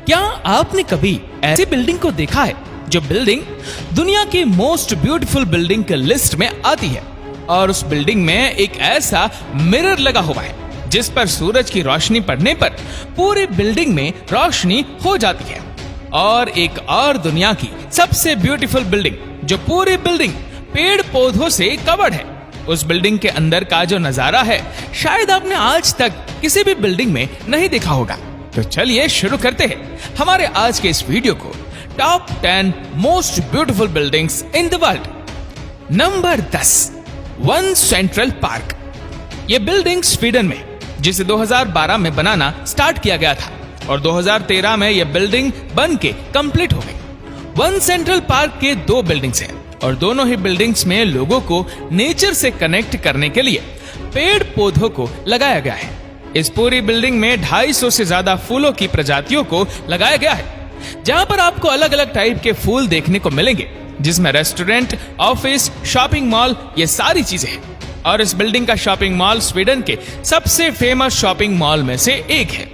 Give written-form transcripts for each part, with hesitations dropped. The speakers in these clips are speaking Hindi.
क्या आपने कभी ऐसी बिल्डिंग को देखा है जो बिल्डिंग दुनिया की मोस्ट ब्यूटीफुल बिल्डिंग के लिस्ट में आती है और उस बिल्डिंग में एक ऐसा मिरर लगा हुआ है जिस पर सूरज की रोशनी पड़ने पर पूरी बिल्डिंग में रोशनी हो जाती है। और एक और दुनिया की सबसे ब्यूटीफुल बिल्डिंग जो पूरी बिल्डिंग पेड़ पौधों से कवर्ड है, उस बिल्डिंग के अंदर का जो नजारा है शायद आपने आज तक किसी भी बिल्डिंग में नहीं देखा होगा। तो चलिए शुरू करते हैं हमारे आज के इस वीडियो को, top 10 most beautiful buildings in the world. Number 10, one central park. ये बिल्डिंग स्वीडन में जिसे 2012 में बनाना स्टार्ट किया गया था और 2013 में यह बिल्डिंग बन के कंप्लीट हो गई। वन सेंट्रल पार्क के 2 बिल्डिंग्स हैं और दोनों ही बिल्डिंग्स में लोगों को नेचर से कनेक्ट करने के लिए पेड़ पौधों को लगाया गया है। इस पूरी बिल्डिंग में 250 से ज्यादा फूलों की प्रजातियों को लगाया गया है, जहां पर आपको अलग अलग टाइप के फूल देखने को मिलेंगे, जिसमें रेस्टोरेंट, ऑफिस, शॉपिंग मॉल, ये सारी चीजें हैं। और इस बिल्डिंग का शॉपिंग मॉल स्वीडन के सबसे फेमस शॉपिंग मॉल में से एक है।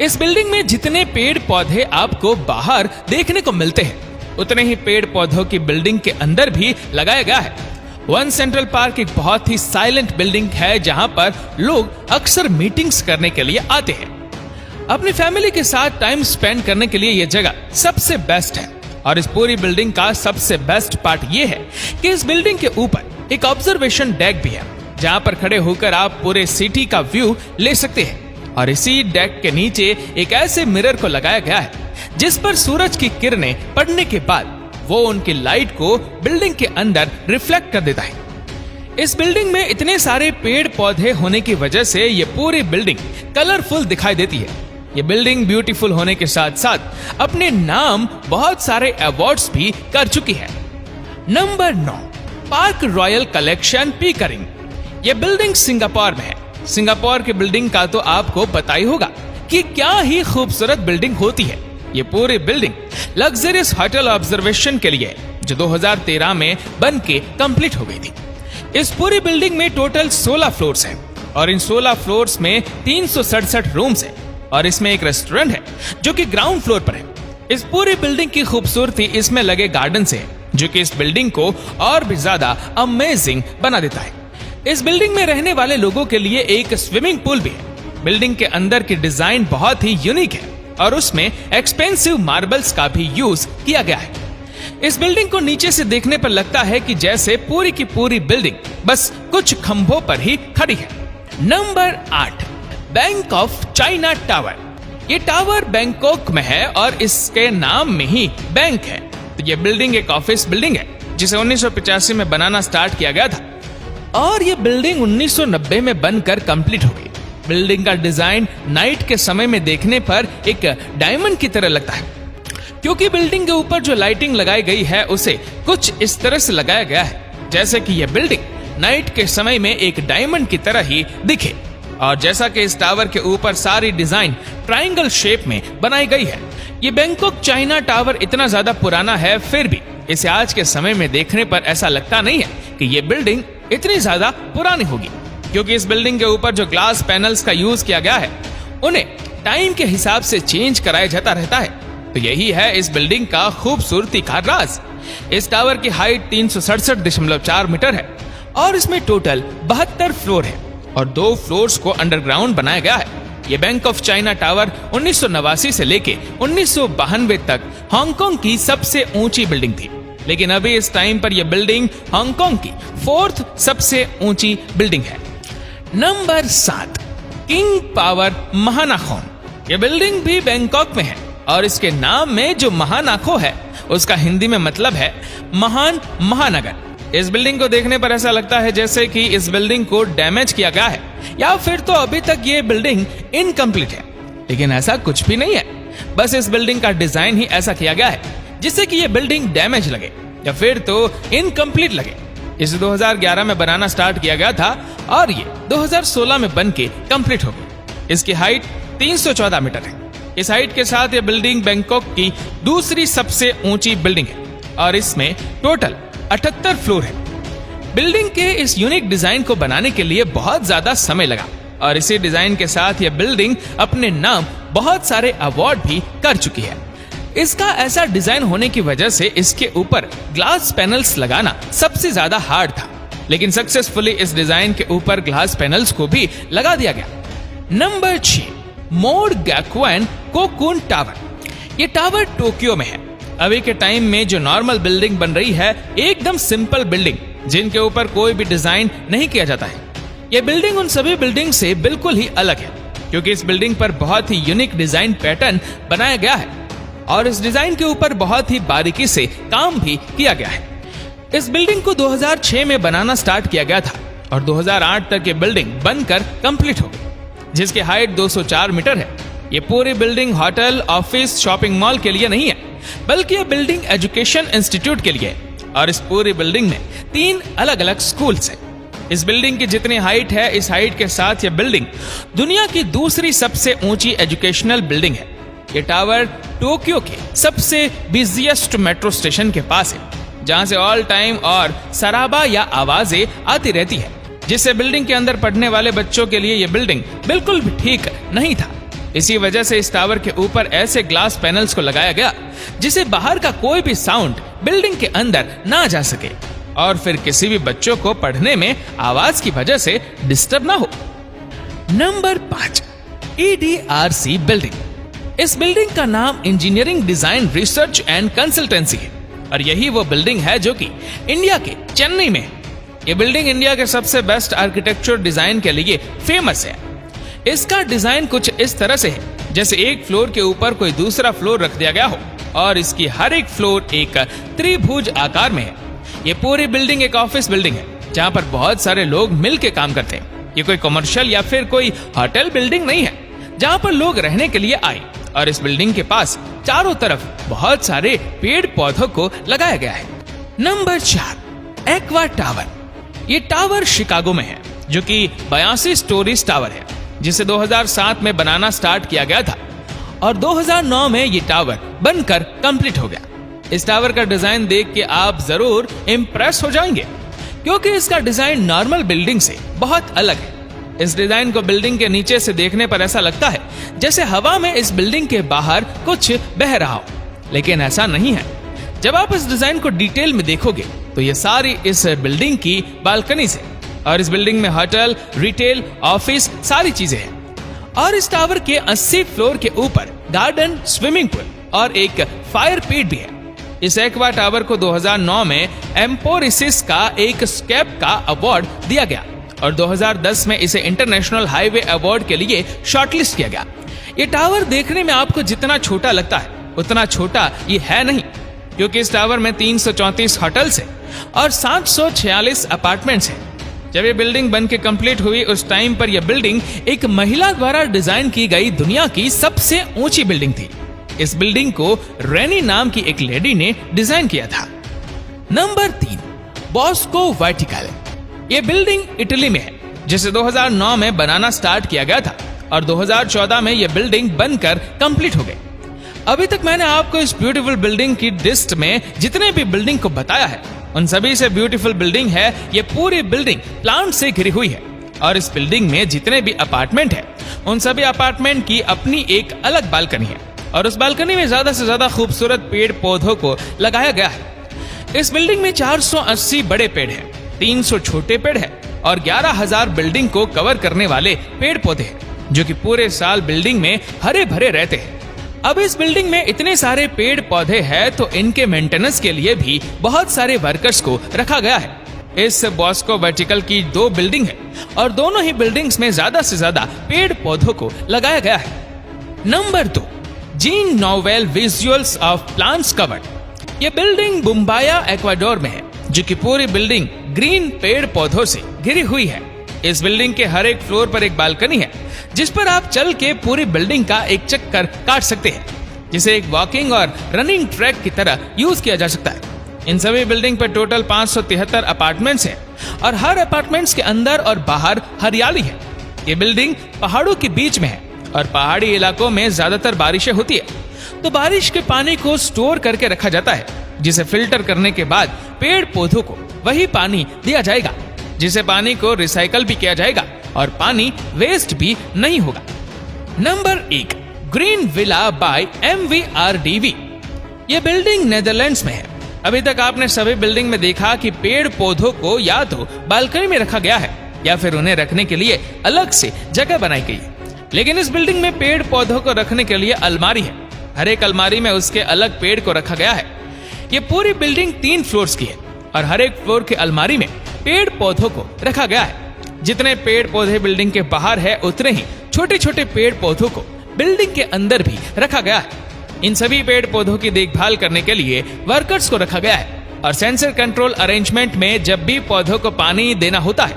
इस बिल्डिंग में जितने पेड़ पौधे आपको बाहर देखने को मिलते हैं, उतने ही पेड़ पौधों की बिल्डिंग के अंदर भी लगाया गया है। वन सेंट्रल पार्क एक बहुत ही साइलेंट बिल्डिंग है जहां पर लोग अक्सर मीटिंग्स करने के लिए आते हैं। अपनी फैमिली के साथ टाइम स्पेंड करने के लिए यह जगह सबसे बेस्ट है। और इस पूरी बिल्डिंग का सबसे बेस्ट पार्ट यह है कि इस बिल्डिंग के ऊपर एक ऑब्जर्वेशन डेक भी है, जहां पर खड़े होकर आप पूरे सिटी का व्यू ले सकते हैं। और इसी डेक के नीचे एक ऐसे मिरर को लगाया गया है जिस पर सूरज की किरणें पड़ने के बाद वो उनकी लाइट को बिल्डिंग के अंदर रिफ्लेक्ट कर देता है। इस बिल्डिंग में इतने सारे पेड़ पौधे होने की वजह से ये पूरी बिल्डिंग कलरफुल दिखाई देती है। ये बिल्डिंग ब्यूटीफुल होने के साथ साथ अपने नाम बहुत सारे अवार्ड्स भी कर चुकी है। Number 9, park royal collection Pickering. ये बिल्डिंग सिंगापुर में है। सिंगापुर की बिल्डिंग का तो आपको पता ही होगा कि क्या ही खूबसूरत बिल्डिंग होती है। ये पूरी बिल्डिंग लग्जरियस होटल ऑब्जर्वेशन के लिए जो 2013 में बन के कंप्लीट हो गई थी। इस पूरी बिल्डिंग में टोटल 16 फ्लोर्स हैं और इन 16 फ्लोर्स में 367 रूम्स हैं और इसमें एक रेस्टोरेंट है जो कि ग्राउंड फ्लोर पर है। इस पूरी बिल्डिंग की खूबसूरती इसमें लगे गार्डन से है, जो कि इस बिल्डिंग को और भी ज्यादा अमेजिंग बना देता है। इस बिल्डिंग में रहने वाले लोगों के लिए एक स्विमिंग पूल भी है। बिल्डिंग के अंदर की डिजाइन बहुत ही यूनिक है और उसमें एक्सपेंसिव मार्बल्स का भी यूज किया गया है। इस बिल्डिंग को नीचे से देखने पर लगता है कि जैसे पूरी की पूरी बिल्डिंग बस कुछ खंभों पर ही खड़ी है। Number 8, bank of China tower. ये टावर बैंकॉक में है और इसके नाम में ही बैंक है। तो ये बिल्डिंग एक ऑफिस बिल्डिंग है जिसे 1985 में बनाना स्टार्ट किया गया था और ये बिल्डिंग 1990 में बनकर कंप्लीट हो गई। बिल्डिंग का डिजाइन नाइट के समय में देखने पर एक डायमंड की तरह लगता है, क्योंकि बिल्डिंग के ऊपर जो लाइटिंग लगाई गई है उसे कुछ इस तरह से लगाया गया है जैसे कि यह बिल्डिंग नाइट के समय में एक डायमंड की तरह ही दिखे। और जैसा कि इस टावर के ऊपर सारी डिजाइन ट्रायंगल शेप में बनाई गई है। ये बैंकॉक चाइना टावर इतना ज्यादा पुराना है, फिर भी इसे आज के समय में देखने पर ऐसा लगता नहीं है कि ये बिल्डिंग इतनी ज्यादा पुरानी होगी, क्योंकि इस बिल्डिंग के ऊपर जो ग्लास पैनल्स का यूज किया गया है उन्हें टाइम के हिसाब से चेंज कराया जाता रहता है। तो यही है इस बिल्डिंग का खूबसूरती का राज। इस टावर की हाइट 367.4 मीटर है और इसमें टोटल 72 फ्लोर है और 2 फ्लोर्स को अंडरग्राउंड बनाया गया है। ये बैंक ऑफ चाइना टावर 1989 से लेके 1992 तक हांगकांग की सबसे ऊंची बिल्डिंग थी, लेकिन अभी इस टाइम पर यह बिल्डिंग हांगकांग की 4th सबसे ऊंची बिल्डिंग है। Number 7, King Power Mahanakhon. यह बिल्डिंग भी बैंकॉक में है और इसके नाम में जो महानाखो है उसका हिंदी में मतलब है महान महानगर। इस बिल्डिंग को देखने पर ऐसा लगता है जैसे कि इस बिल्डिंग को डैमेज किया गया है या फिर तो अभी तक ये बिल्डिंग इनकम्प्लीट है, लेकिन ऐसा कुछ भी नहीं है। बस इस बिल्डिंग का डिजाइन ही ऐसा किया गया है जिससे कि ये बिल्डिंग डैमेज लगे या फिर तो इनकम्प्लीट लगे। इसे 2011 में बनाना स्टार्ट किया गया था और ये 2016 में बन के कंप्लीट हो गई। इसकी हाइट 314 मीटर है। इस हाइट के साथ ये बिल्डिंग बैंकॉक की दूसरी सबसे ऊंची बिल्डिंग है और इसमें टोटल 78 फ्लोर है। बिल्डिंग के इस यूनिक डिजाइन को बनाने के लिए बहुत ज्यादा समय लगा और इसी डिजाइन के साथ यह बिल्डिंग अपने नाम बहुत सारे अवार्ड भी कर चुकी है। इसका ऐसा डिजाइन होने की वजह से इसके ऊपर ग्लास पैनल्स लगाना सबसे ज्यादा हार्ड था, लेकिन सक्सेसफुली इस डिजाइन के ऊपर ग्लास पैनल्स को भी लगा दिया गया। Number 6, Mode Gakuen Cocoon Tower. ये टावर टोक्यो में है। अभी के टाइम में जो नॉर्मल बिल्डिंग बन रही है, एकदम सिंपल बिल्डिंग जिनके ऊपर कोई भी डिजाइन नहीं किया जाता है। ये बिल्डिंग उन सभी बिल्डिंग से बिल्कुल ही अलग है, क्योंकि इस बिल्डिंग पर बहुत ही यूनिक डिजाइन पैटर्न बनाया गया है और इस डिजाइन के ऊपर बहुत ही बारीकी से काम भी किया गया है। इस बिल्डिंग को 2006 में बनाना स्टार्ट किया गया था और 2008 तक ये बिल्डिंग बनकर कंप्लीट हो गई, जिसकी हाइट 204 मीटर है। ये पूरी building hotel, office, shopping mall के लिए नहीं है, बल्कि ये बिल्डिंग एजुकेशन इंस्टीट्यूट के लिए है और इस पूरी बिल्डिंग में 3 अलग अलग स्कूल्स हैं। इस बिल्डिंग की जितनी हाइट है, इस हाइट के साथ ये बिल्डिंग दुनिया की दूसरी सबसे ऊंची एजुकेशनल बिल्डिंग है। ये टावर टोक्यो के सबसे बिजिएस्ट मेट्रो स्टेशन के पास है, जहां से ऑल टाइम और सराबा या आवाजें आती रहती है, जिससे बिल्डिंग के अंदर पढ़ने वाले बच्चों के लिए ये बिल्डिंग बिल्कुल भी ठीक नहीं था। इसी वजह से इस टावर के ऊपर ऐसे ग्लास पैनल्स को लगाया गया जिसे बाहर का कोई भी साउंड बिल्डिंग के अंदर ना जा सके और फिर किसी भी बच्चों को पढ़ने में आवाज की वजह से डिस्टर्ब ना हो। Number 5, EDRC building. इस बिल्डिंग का नाम engineering design research and consultancy है और यही वो बिल्डिंग है जो कि इंडिया के चेन्नई में है। ये बिल्डिंग इंडिया के सबसे बेस्ट आर्किटेक्चर डिजाइन के लिए फेमस है। इसका डिजाइन कुछ इस तरह से है जैसे एक फ्लोर के ऊपर कोई दूसरा फ्लोर रख दिया गया हो और इसकी हर एक फ्लोर एक त्रिभुज आकार में है। ये पूरी बिल्डिंग एक ऑफिस बिल्डिंग है जहां पर बहुत सारे लोग मिलकर काम करते हैं। ये कोई कमर्शियल या फिर कोई होटल बिल्डिंग नहीं है जहां पर लोग रहने के लिए आए और इस बिल्डिंग के पास चारों तरफ बहुत सारे पेड़ पौधों को लगाया गया है। Number 4, aqua tower. ये टावर शिकागो में है जो कि 82 स्टोरीज टावर है, जिसे 2007 में बनाना स्टार्ट किया गया था और 2009 में ये टावर बनकर कंप्लीट हो गया। इस टावर का डिजाइन देख के आप जरूर इंप्रेस हो जाएंगे, क्योंकि इसका डिजाइन नॉर्मल बिल्डिंग से बहुत अलग है। इस डिजाइन को बिल्डिंग के नीचे से देखने पर ऐसा लगता है जैसे हवा में इस बिल्डिंग के बाहर कुछ बह रहा हो, लेकिन ऐसा नहीं है। जब आप इस डिजाइन को डिटेल में देखोगे तो ये सारी इस बिल्डिंग की बालकनी से और इस बिल्डिंग में होटल, रिटेल, ऑफिस सारी चीजें हैं और इस टावर के 80 फ्लोर के ऊपर गार्डन, स्विमिंग पूल और एक फायर पिट भी है। इस एक्वा टावर को 2009 में एम्पोरिसिस का एक स्केप का अवार्ड दिया गया और 2010 में इसे इंटरनेशनल हाईवे अवार्ड के लिए शॉर्टलिस्ट किया गया। ये टावर देखने में आपको जितना छोटा लगता है उतना छोटा ये है नहीं, क्योंकि इस टावर में 334 होटल्स हैं और 746 अपार्टमेंट्स हैं। जब ये बिल्डिंग बन के कंप्लीट हुई उस टाइम पर यह बिल्डिंग एक महिला द्वारा डिजाइन की गई दुनिया की सबसे ऊंची बिल्डिंग थी। इस बिल्डिंग को रेनी नाम की एक लेडी ने डिजाइन किया था। Number 3, Bosco vertical. ये बिल्डिंग इटली में है, जिसे 2009 में बनाना स्टार्ट किया गया था और 2014 में यह बिल्डिंग बनकर कंप्लीट हो गई। अभी तक मैंने आपको इस ब्यूटीफुल बिल्डिंग की लिस्ट में जितने भी बिल्डिंग को बताया है उन सभी से ब्यूटीफुल बिल्डिंग है। ये पूरी बिल्डिंग प्लांट से घिरी हुई है और इस बिल्डिंग में जितने भी अपार्टमेंट है उन सभी अपार्टमेंट की अपनी एक अलग बालकनी है और उस बालकनी में ज्यादा से ज्यादा खूबसूरत पेड़ पौधों को लगाया गया है। इस बिल्डिंग में 480 बड़े पेड़ हैं, 300 छोटे पेड़ हैं और 11,000 बिल्डिंग को कवर करने वाले पेड़ पौधे हैं, जो कि पूरे साल बिल्डिंग में हरे भरे रहते हैं। अब इस बिल्डिंग में इतने सारे पेड़ पौधे हैं तो इनके मेंटेनेंस के लिए भी बहुत सारे वर्कर्स को रखा गया है। इस बॉस्को वर्टिकल की 2 बिल्डिंग है और दोनों ही बिल्डिंग्स में ज्यादा से ज्यादा पेड़ पौधों को लगाया गया है। Number 2, gene novel visuals of plants covered. ये बिल्डिंग बुम्बाया एक्वाडोर में है, जो कि पूरी बिल्डिंग ग्रीन पेड़ पौधों से घिरी हुई है। इस बिल्डिंग के हर एक फ्लोर पर एक बालकनी है जिस पर आप चल के पूरी बिल्डिंग का एक चक्कर काट सकते हैं, जिसे एक वॉकिंग और रनिंग ट्रैक की तरह यूज किया जा सकता है। इन सभी बिल्डिंग पर टोटल 573 अपार्टमेंट्स हैं और हर अपार्टमेंट्स के अंदर और बाहर हरियाली है। ये बिल्डिंग पहाड़ों के बीच में है और पहाड़ी इलाकों में ज्यादातर बारिशें होती है, तो बारिश के पानी को स्टोर करके रखा जाता है, जिसे फिल्टर करने के बाद पेड़ पौधों को वही पानी दिया जाएगा, जिसे पानी को रिसाइकल भी किया जाएगा और पानी वेस्ट भी नहीं होगा। Number 1, green villa by MVRDV। ये बिल्डिंग नेदरलैंड्स में है। अभी तक आपने सभी बिल्डिंग में देखा कि पेड़ पौधों को या तो बालकनी में रखा गया है या फिर उन्हें रखने के लिए अलग से जगह बनाई गई है। लेकिन इस बिल्डिंग में पेड़ पौधों को रखने के लिए अलमारी है। हर एक अलमारी में उसके अलग पेड़ को रखा गया है। ये पूरी बिल्डिंग 3 फ्लोर्स की है और हर एक फ्लोर के अलमारी में पेड़ पौधों को रखा गया है। जितने पेड़ पौधे बिल्डिंग के बाहर है उतने ही छोटे छोटे पेड़ पौधों को बिल्डिंग के अंदर भी रखा गया है। इन सभी पेड़ पौधों की देखभाल करने के लिए वर्कर्स को रखा गया है और सेंसर कंट्रोल अरेंजमेंट में जब भी पौधों को पानी देना होता है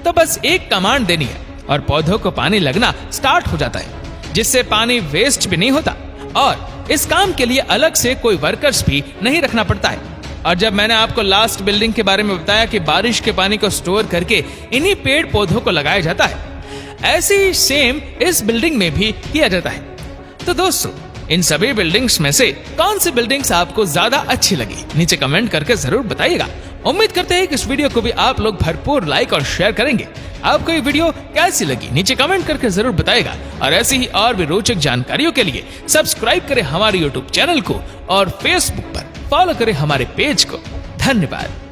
तो बस एक कमांड देनी है और पौधों को पानी लगना स्टार्ट हो जाता है, जिससे पानी वेस्ट भी नहीं होता और इस काम के लिए अलग से कोई वर्कर्स भी नहीं रखना पड़ता है। और जब मैंने आपको लास्ट बिल्डिंग के बारे में बताया कि बारिश के पानी को स्टोर करके इन्हीं पेड़ पौधों को लगाया जाता है, ऐसे ही सेम इस बिल्डिंग में भी किया जाता है। तो दोस्तों, इन सभी बिल्डिंग्स में से कौन सी बिल्डिंग्स आपको ज्यादा अच्छी लगी, नीचे कमेंट करके जरूर बताइएगा। उम्मीद करते हैं कि इस वीडियो को भी आप लोग भरपूर लाइक और शेयर करेंगे। आपको ये वीडियो कैसी लगी नीचे कमेंट करके जरूर बताइएगा और ऐसी ही और भी रोचक जानकारियों के लिए सब्सक्राइब करें हमारे YouTube चैनल को और Facebook पर फॉलो करें हमारे पेज को। धन्यवाद।